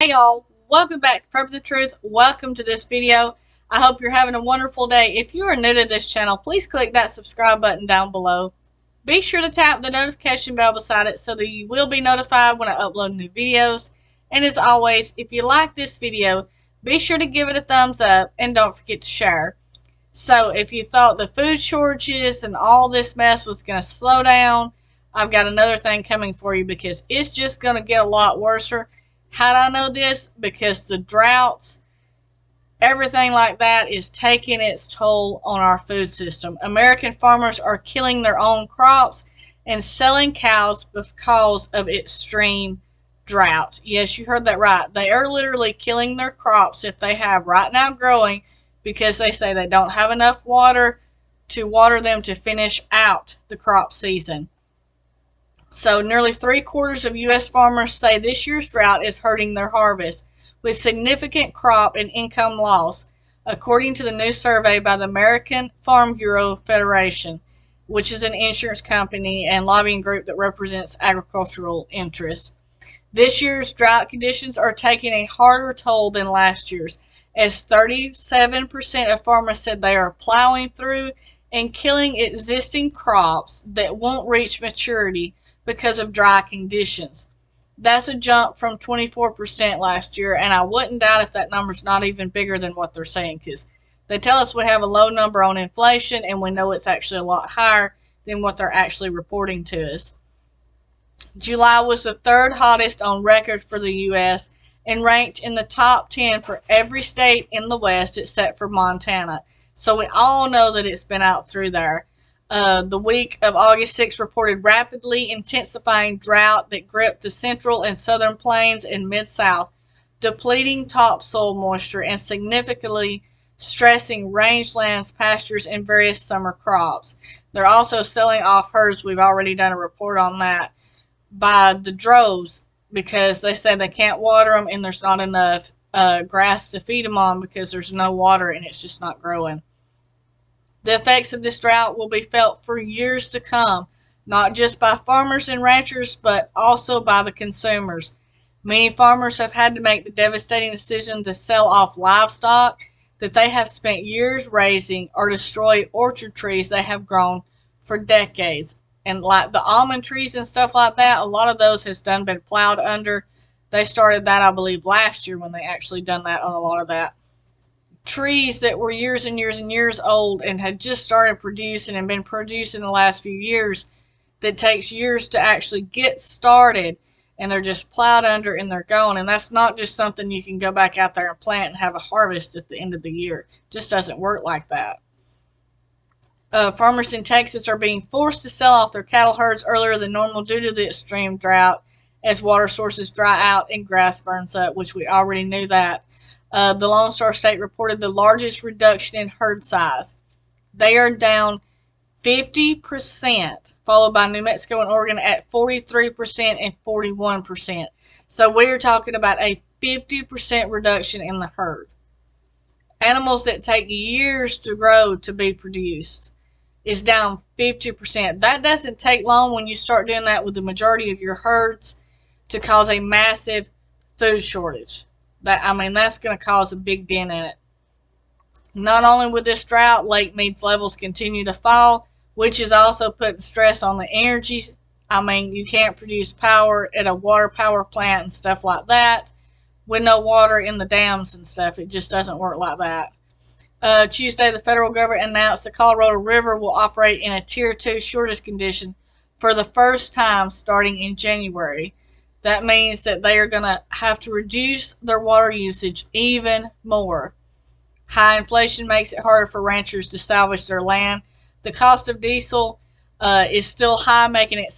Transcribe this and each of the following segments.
Hey y'all, welcome back to Purpose of Truth. Welcome to this video. I hope you're having a wonderful day. If you are new to this channel, please click that subscribe button down below. Be sure to tap the notification bell beside it so that you will be notified when I upload new videos. And as always, if you like this video, be sure to give it a thumbs up and don't forget to share. So if you thought the food shortages and all this mess was going to slow down, I've got another thing coming for you because it's just going to get a lot worse. How do I know this? Because the droughts, everything like that is taking its toll on our food system. American farmers are killing their own crops and selling cows because of extreme drought. Yes, you heard that right. They are literally killing their crops that they have right now growing because they say they don't have enough water to water them to finish out the crop season. So nearly 3/4 of U.S. farmers say this year's drought is hurting their harvest, with significant crop and income loss, according to the new survey by the American Farm Bureau Federation, which is an insurance company and lobbying group that represents agricultural interests. This year's drought conditions are taking a harder toll than last year's, as 37% of farmers said they are plowing through and killing existing crops that won't reach maturity because of dry conditions. That's a jump from 24% last year, and I wouldn't doubt if that number's not even bigger than what they're saying, because they tell us we have a low number on inflation, and we know it's actually a lot higher than what they're actually reporting to us. July was the third hottest on record for the U.S. and ranked in the top 10 for every state in the West except for Montana. So we all know that it's been out through there. The week of August 6th reported rapidly intensifying drought that gripped the central and southern plains and mid-south, depleting topsoil moisture and significantly stressing rangelands, pastures, and various summer crops. They're also selling off herds. We've already done a report on that by the droves because they say they can't water them and there's not enough grass to feed them on because there's no water and it's just not growing. The effects of this drought will be felt for years to come, not just by farmers and ranchers, but also by the consumers. Many farmers have had to make the devastating decision to sell off livestock that they have spent years raising or destroy orchard trees they have grown for decades. And like the almond trees and stuff like that, a lot of those has been plowed under. They started that, I believe, last year when they actually done that on a lot of that. Trees that were years and years and years old and had just started producing and been producing the last few years that takes years to actually get started, and they're just plowed under and they're gone. And that's not just something you can go back out there and plant and have a harvest at the end of the year. It just doesn't work like that. Farmers in Texas are being forced to sell off their cattle herds earlier than normal due to the extreme drought as water sources dry out and grass burns up, which we already knew that. The Lone Star State reported the largest reduction in herd size. They are down 50%, followed by New Mexico and Oregon at 43% and 41%. So we are talking about a 50% reduction in the herd. Animals that take years to grow to be produced is down 50%. That doesn't take long when you start doing that with the majority of your herds to cause a massive food shortage. That's going to cause a big dent in it. Not only with this drought, lake meads levels continue to fall, which is also putting stress on the energy. You can't produce power at a water power plant and stuff like that with no water in the dams and stuff. It just doesn't work like that. Tuesday, the federal government announced the Colorado River will operate in a Tier 2 shortage condition for the first time starting in January. That means that they are going to have to reduce their water usage even more. High inflation makes it harder for ranchers to salvage their land. The cost of diesel is still high, making it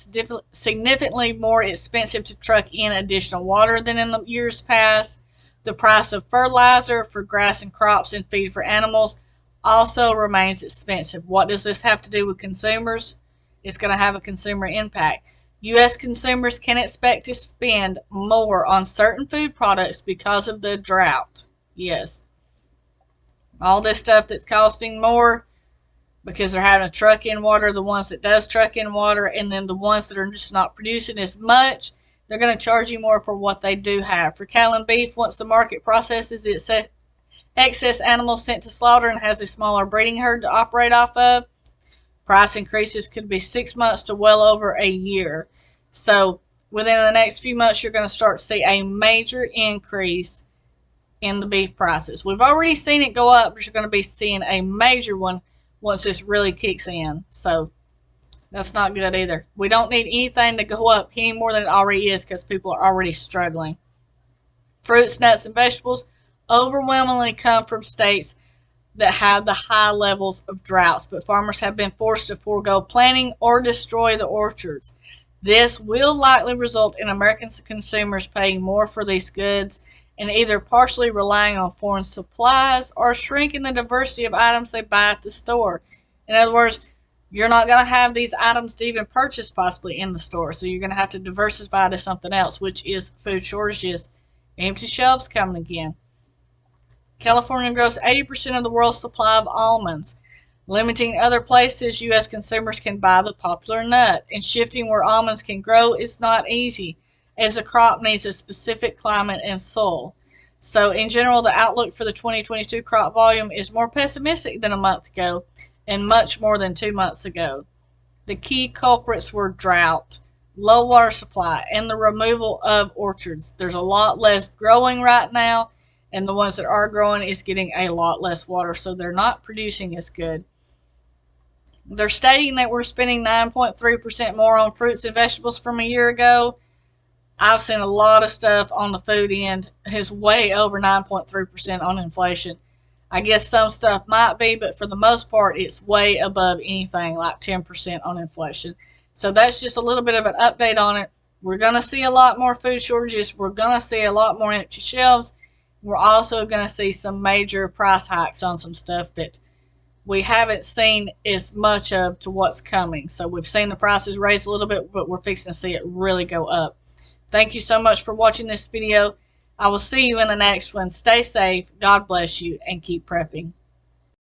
significantly more expensive to truck in additional water than in the years past. The price of fertilizer for grass and crops and feed for animals also remains expensive. What does this have to do with consumers? It's going to have a consumer impact. U.S. consumers can expect to spend more on certain food products because of the drought. Yes. All this stuff that's costing more because they're having to truck in water, the ones that does truck in water, and then the ones that are just not producing as much, they're going to charge you more for what they do have. For cattle and beef, once the market processes its excess animals sent to slaughter and has a smaller breeding herd to operate off of, price increases could be 6 months to well over a year. So within the next few months, you're going to start to see a major increase in the beef prices. We've already seen it go up, but you're going to be seeing a major one once this really kicks in. So that's not good either. We don't need anything to go up any more than it already is because people are already struggling. Fruits, nuts, and vegetables overwhelmingly come from states that have the high levels of droughts, but farmers have been forced to forego planting or destroy the orchards. This will likely result in American consumers paying more for these goods and either partially relying on foreign supplies or shrinking the diversity of items they buy at the store. In other words, you're not going to have these items to even purchase possibly in the store, so you're going to have to diversify to something else, which is food shortages. Empty shelves coming again. California grows 80% of the world's supply of almonds. Limiting other places U.S. consumers can buy the popular nut, and shifting where almonds can grow is not easy, as the crop needs a specific climate and soil. So in general, the outlook for the 2022 crop volume is more pessimistic than a month ago, and much more than 2 months ago. The key culprits were drought, low water supply, and the removal of orchards. There's a lot less growing right now, and the ones that are growing is getting a lot less water, so they're not producing as good. They're stating that we're spending 9.3% more on fruits and vegetables from a year ago. I've seen a lot of stuff on the food end is way over 9.3% on inflation. I guess some stuff might be, but for the most part, it's way above anything like 10% on inflation. So that's just a little bit of an update on it. We're going to see a lot more food shortages. We're going to see a lot more empty shelves. We're also going to see some major price hikes on some stuff that we haven't seen as much of to what's coming. So we've seen the prices raise a little bit, but we're fixing to see it really go up. Thank you so much for watching this video. I will see you in the next one. Stay safe, God bless you, and keep prepping.